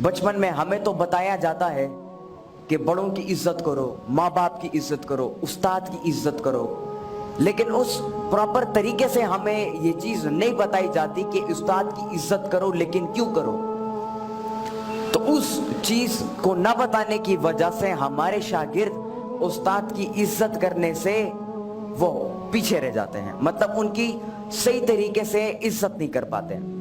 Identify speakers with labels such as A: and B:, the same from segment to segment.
A: बचपन में हमें तो बताया जाता है कि बड़ों की इज्जत करो, माँ बाप की इज्जत करो, उस्ताद की इज्जत करो, लेकिन उस प्रॉपर तरीके से हमें ये चीज नहीं बताई जाती कि उस्ताद की इज्जत करो, लेकिन क्यों करो। तो उस चीज को न बताने की वजह से हमारे शागिर्द उस्ताद की इज्जत करने से वो पीछे रह जाते हैं, मतलब उनकी सही तरीके से इज्जत नहीं कर पाते हैं।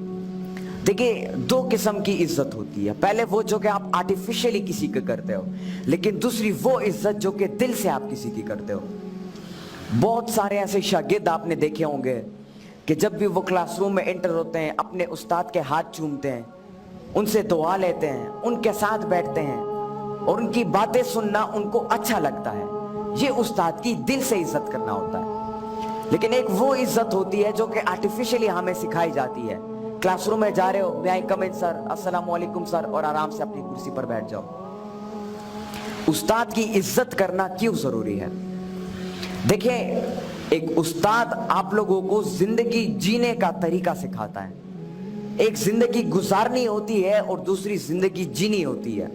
A: देखिए, दो किस्म की इज्जत होती है। पहले वो जो कि आप आर्टिफिशियली किसी की करते हो, लेकिन दूसरी वो इज्जत जो कि दिल से आप किसी की करते हो। बहुत सारे ऐसे शागिर्द आपने देखे होंगे कि जब भी वो क्लासरूम में एंटर होते हैं, अपने उस्ताद के हाथ चूमते हैं, उनसे दुआ लेते हैं, उनके साथ बैठते हैं और उनकी बातें सुनना उनको अच्छा लगता है। ये उस्ताद की दिल से इज्जत करना होता है। लेकिन एक वो इज्जत होती है जो कि आर्टिफिशियली हमें सिखाई जाती है। क्लासरूम में जा रहे हो, मे आई कम इन सर, अस्सलाम वालेकुम सर, और आराम से अपनी कुर्सी पर बैठ जाओ। उस्ताद की इज्जत करना क्यों जरूरी है? देखिए, एक उस्ताद आप लोगों को जिंदगी जीने का तरीका सिखाता है। एक जिंदगी गुजारनी होती है और दूसरी जिंदगी जीनी होती है।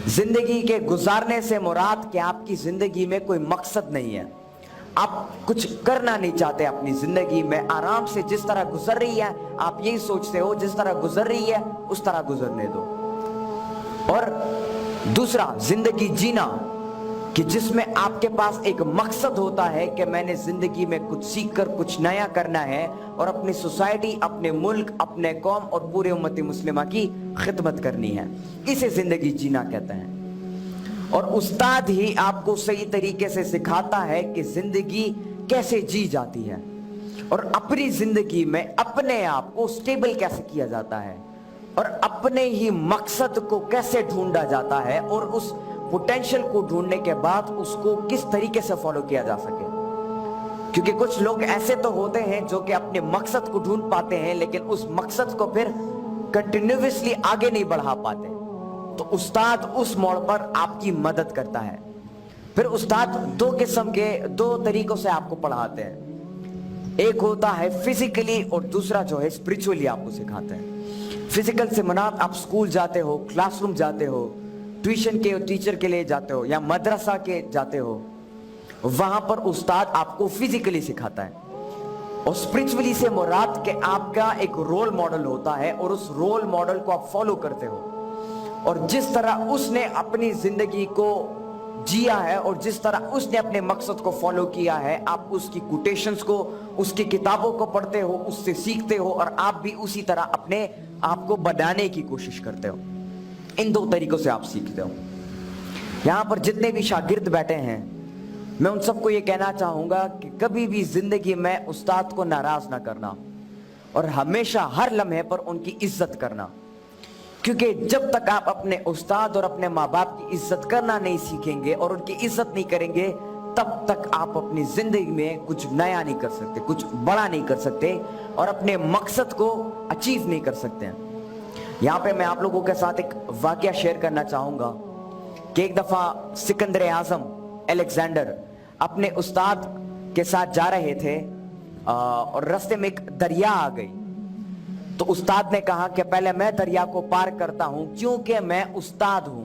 A: जिंदगी के गुजारने से मुराद कि आपकी जिंदगी में कोई मकसद नहीं है, आप कुछ करना नहीं चाहते अपनी जिंदगी में, आराम से जिस तरह गुजर रही है आप यही सोचते हो जिस तरह गुजर रही है उस तरह गुजरने दो। और दूसरा जिंदगी जीना कि जिसमें आपके पास एक मकसद होता है कि मैंने जिंदगी में कुछ सीखकर कुछ नया करना है और अपनी सोसाइटी, अपने मुल्क, अपने कौम और पूरे उम्मती मुस्लिमा की खिदमत करनी है। इसे जिंदगी जीना कहते हैं। और उस्ताद ही आपको सही तरीके से सिखाता है कि जिंदगी कैसे जी जाती है और अपनी जिंदगी में अपने आप को स्टेबल कैसे किया जाता है और अपने ही मकसद को कैसे ढूंढा जाता है और उस पोटेंशियल को ढूंढने के बाद उसको किस तरीके से फॉलो किया जा सके। क्योंकि कुछ लोग ऐसे तो होते हैं जो कि अपने मकसद को ढूंढ पाते हैं लेकिन उस मकसद को फिर कंटिन्यूअसली आगे नहीं बढ़ा पाते। तो उस्ताद उस मोड़ पर आपकी मदद करता है। फिर उस्ताद दो किस्म के, दो तरीकों से आपको पढ़ाते हैं। एक होता है फिजिकली और दूसरा जो है स्पिरिचुअली आपको सिखाते हैं। फिजिकल से मुराद आप स्कूल जाते हो, क्लासरूम जाते हो, ट्यूशन के टीचर के लिए जाते हो या मदरसा के जाते हो, वहां पर उस्ताद आपको फिजिकली सिखाता है। और स्पिरिचुअली से मुराद के आपका एक रोल मॉडल होता है और उस रोल मॉडल को आप फॉलो करते हो और जिस तरह उसने अपनी जिंदगी को जिया है और जिस तरह उसने अपने मकसद को फॉलो किया है, आप उसकी कोटेशंस को, उसकी किताबों को पढ़ते हो, उससे सीखते हो और आप भी उसी तरह अपने आप को बनाने की कोशिश करते हो। इन दो तरीकों से आप सीखते हो। यहां पर जितने भी शागिर्द बैठे हैं, मैं उन सबको ये कहना चाहूंगा कि कभी भी जिंदगी में उस्ताद को नाराज ना करना और हमेशा हर लम्हे पर उनकी इज्जत करना। क्योंकि जब तक आप अपने उस्ताद और अपने माँ बाप की इज्जत करना नहीं सीखेंगे और उनकी इज्जत नहीं करेंगे, तब तक आप अपनी जिंदगी में कुछ नया नहीं कर सकते, कुछ बड़ा नहीं कर सकते और अपने मकसद को अचीव नहीं कर सकते हैं। यहाँ पे मैं आप लोगों के साथ एक वाकया शेयर करना चाहूंगा कि एक दफा सिकंदर आजम अलेक्जेंडर अपने उस्ताद के साथ जा रहे थे और रास्ते में एक दरिया आ गई। तो उस्ताद ने कहा कि पहले मैं दरिया को पार करता हूं क्योंकि मैं उस्ताद हूं।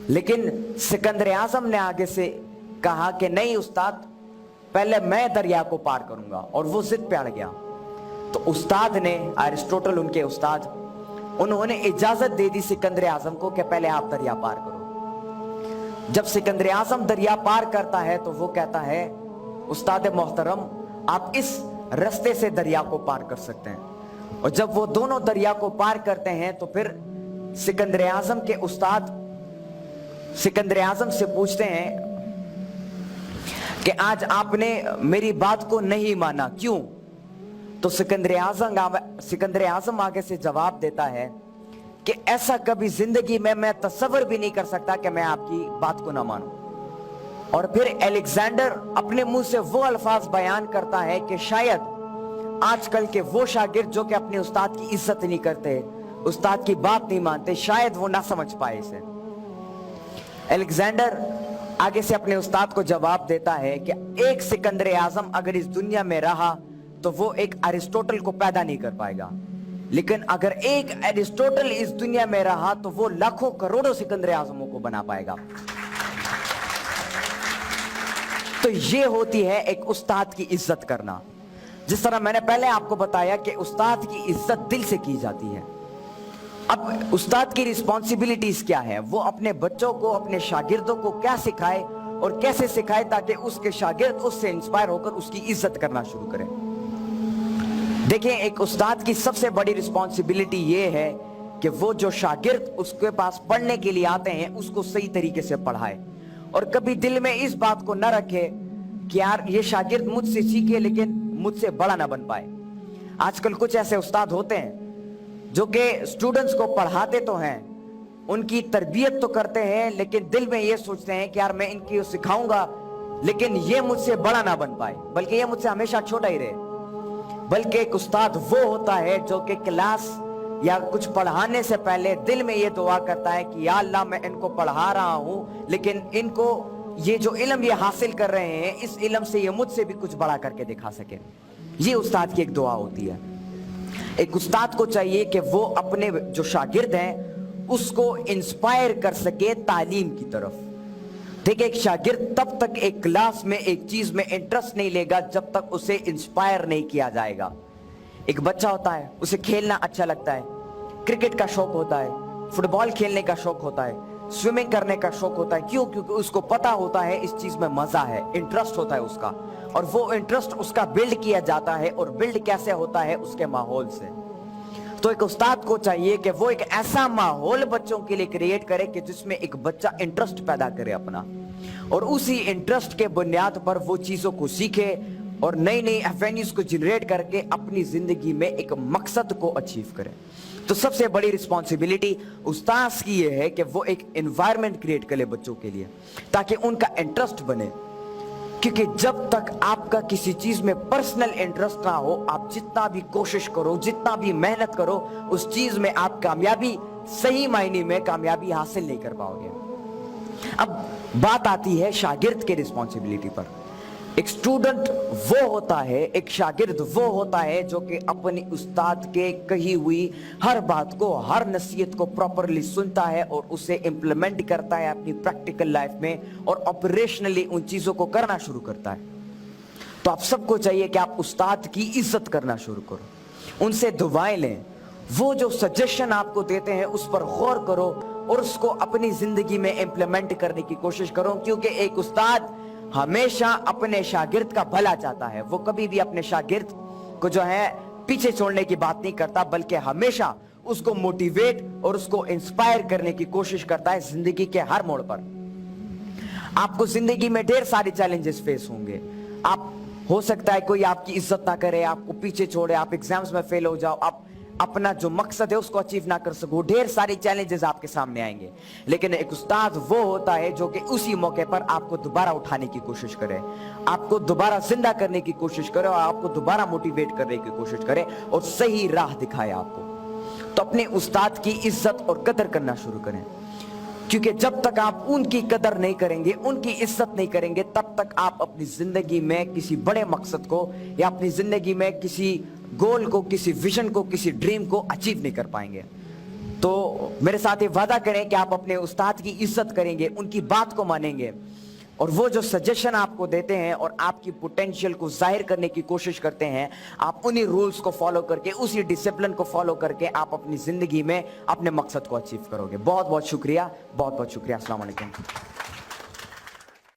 A: लेकिन सिकंदर आजम ने आगे से कहा कि नहीं उस्ताद, पहले मैं दरिया को पार करूंगा, और वो जिद पे अड़ गया। तो उस्ताद ने, अरिस्टोटल उनके उस्ताद, उन्होंने इजाजत दे दी सिकंदर आजम को कि पहले आप दरिया पार करो। जब सिकंदर आजम दरिया पार करता है तो वो कहता है, उस्ताद मोहतरम, आप इस रास्ते से दरिया को पार कर सकते हैं। और जब वो दोनों दरिया को पार करते हैं तो फिर सिकंदर आजम के उस्ताद सिकंदर आजम से पूछते हैं कि आज आपने मेरी बात को नहीं माना, क्यों? तो सिकंदर आजम आगे से जवाब देता है कि ऐसा कभी जिंदगी में मैं तसव्वुर भी नहीं कर सकता कि मैं आपकी बात को ना मानूं। और फिर अलेक्जेंडर अपने मुंह से वो अल्फाज बयान करता है कि शायद आजकल के वो शागिर्द जो कि अपने उस्ताद की इज्जत नहीं करते, उस्ताद की बात नहीं मानते, शायद वो ना समझ पाए इसे। अलेक्जेंडर आगे से अपने उस्ताद को जवाब देता है कि एक सिकंदर आजम अगर इस दुनिया में रहा तो वो एक अरिस्टोटल को पैदा नहीं कर पाएगा। लेकिन अगर एक एरिस्टोटल इस दुनिया में रहा तो वो लाखों करोड़ों सिकंदर आजमों को बना पाएगा। तो ये होती है एक उस्ताद की इज्जत करना। जिस तरह मैंने पहले आपको बताया कि उस्ताद की इज्जत दिल से की जाती है। अब उस्ताद की रिस्पॉन्सिबिलिटीज क्या है? वो अपने बच्चों को, अपने शागिर्दों को क्या सिखाए और कैसे सिखाए ताकि उसके शागिर्द उससे इंस्पायर होकर उसकी इज्जत करना शुरू करें। देखिए, एक उस्ताद की सबसे बड़ी रिस्पॉन्सिबिलिटी ये है कि वो जो शागिर्द उसके पास पढ़ने के लिए आते हैं उसको सही तरीके से पढ़ाए, और कभी दिल में इस बात को न रखे कि यार ये शागिर्द मुझसे सीखे लेकिन मुझसे बड़ा ना बन पाए। आजकल कुछ ऐसे उस्ताद होते हैं जो कि स्टूडेंट्स को पढ़ाते तो हैं, उनकी तरबियत तो करते हैं, लेकिन दिल में ये सोचते हैं कि यार मैं इनकी सिखाऊंगा लेकिन ये मुझसे बड़ा ना बन पाए, बल्कि ये मुझसे हमेशा छोटा ही रहे। बल्कि एक उस्ताद वो होता है जो कि क्लास या कुछ पढ़ाने से पहले दिल में ये दुआ करता है कि या अल्लाह मैं इनको पढ़ा रहा हूं, लेकिन इनको ये जो इल्म ये हासिल कर रहे हैं इस इल्म से ये मुझसे भी कुछ बड़ा करके दिखा सके। ये उस्ताद की एक दुआ होती है। एक उस्ताद को चाहिए कि वो अपने जो शागिर्द हैं उसको इंस्पायर कर सके तालीम की तरफ। देखिए, एक शागिर्द तब तक एक क्लास में एक चीज में इंटरेस्ट नहीं लेगा जब तक उसे इंस्पायर नहीं किया जाएगा। एक बच्चा होता है, उसे खेलना अच्छा लगता है, क्रिकेट का शौक होता है, फुटबॉल खेलने का शौक होता है, स्विमिंग करने का शौक होता है। क्यों? क्योंकि उसको पता होता है इस चीज में मजा है, इंटरेस्ट होता है उसका, और वो इंटरेस्ट उसका बिल्ड किया जाता है। और बिल्ड कैसे होता है? उसके माहौल से। तो एक उस्ताद को चाहिए कि वो एक ऐसा माहौल बच्चों के लिए क्रिएट करे कि जिसमें एक बच्चा इंटरेस्ट पैदा करे अपना, और उसी इंटरेस्ट के बुनियाद पर वो चीजों को सीखे और नई नई एवेन्यूज को जनरेट करके अपनी जिंदगी में एक मकसद को अचीव करे। तो सबसे बड़ी रिस्पॉन्सिबिलिटी उस्ताद की ये है कि वो एक एनवायरनमेंट क्रिएट करे बच्चों के लिए ताकि उनका इंटरेस्ट बने। क्योंकि जब तक आपका किसी चीज में पर्सनल इंटरेस्ट ना हो, आप जितना भी कोशिश करो, जितना भी मेहनत करो, उस चीज में आप कामयाबी, सही मायने में कामयाबी हासिल नहीं कर पाओगे। अब बात आती है शागिर्द के रिस्पॉन्सिबिलिटी पर। एक स्टूडेंट वो होता है, एक शागिर्द वो होता है जो कि अपनी उस्ताद के कही हुई हर बात को, हर नसीहत को प्रॉपरली सुनता है और उसे इंप्लीमेंट करता है अपनी प्रैक्टिकल लाइफ में, और ऑपरेशनली उन चीजों को करना शुरू करता है। तो आप सबको चाहिए कि आप उस्ताद की इज्जत करना शुरू करो, उनसे दुआएं लें, वो जो सजेशन आपको देते हैं उस पर गौर करो और उसको अपनी जिंदगी में इंप्लीमेंट करने की कोशिश करो। क्योंकि एक उस्ताद हमेशा अपने शागिर्द का भला चाहता है। वो कभी भी अपने शागिर्द को जो है पीछे छोड़ने की बात नहीं करता, बल्कि हमेशा उसको मोटिवेट और उसको इंस्पायर करने की कोशिश करता है जिंदगी के हर मोड़ पर। आपको जिंदगी में ढेर सारे चैलेंजेस फेस होंगे। आप हो सकता है कोई आपकी इज्जत ना करे, आपको पीछे छोड़े, आप एग्जाम्स में फेल हो जाओ, आप अपना जो मकसद है उसको अचीव ना कर सको। ढेर सारी चैलेंजेस आपके सामने आएंगे, लेकिन एक उस्ताद वो होता है जो कि उसी मौके पर आपको दोबारा उठाने की कोशिश करे, आपको दोबारा जिंदा करने की कोशिश करे और आपको दोबारा मोटिवेट करने की कोशिश करे और सही राह दिखाए आपको। तो अपने उस्ताद की इज्जत और कदर करना शुरू करें, क्योंकि जब तक आप उनकी कदर नहीं करेंगे, उनकी इज्जत नहीं करेंगे, तब तक आप अपनी जिंदगी में किसी बड़े मकसद को या अपनी जिंदगी में किसी गोल को, किसी विजन को, किसी ड्रीम को अचीव नहीं कर पाएंगे। तो मेरे साथ ये वादा करें कि आप अपने उस्ताद की इज्जत करेंगे, उनकी बात को मानेंगे, और वो जो सजेशन आपको देते हैं और आपकी पोटेंशियल को जाहिर करने की कोशिश करते हैं, आप उन्हीं रूल्स को फॉलो करके, उसी डिसिप्लिन को फॉलो करके आप अपनी जिंदगी में अपने मकसद को अचीव करोगे। बहुत बहुत शुक्रिया, बहुत बहुत शुक्रिया। अस्सलाम वालेकुम।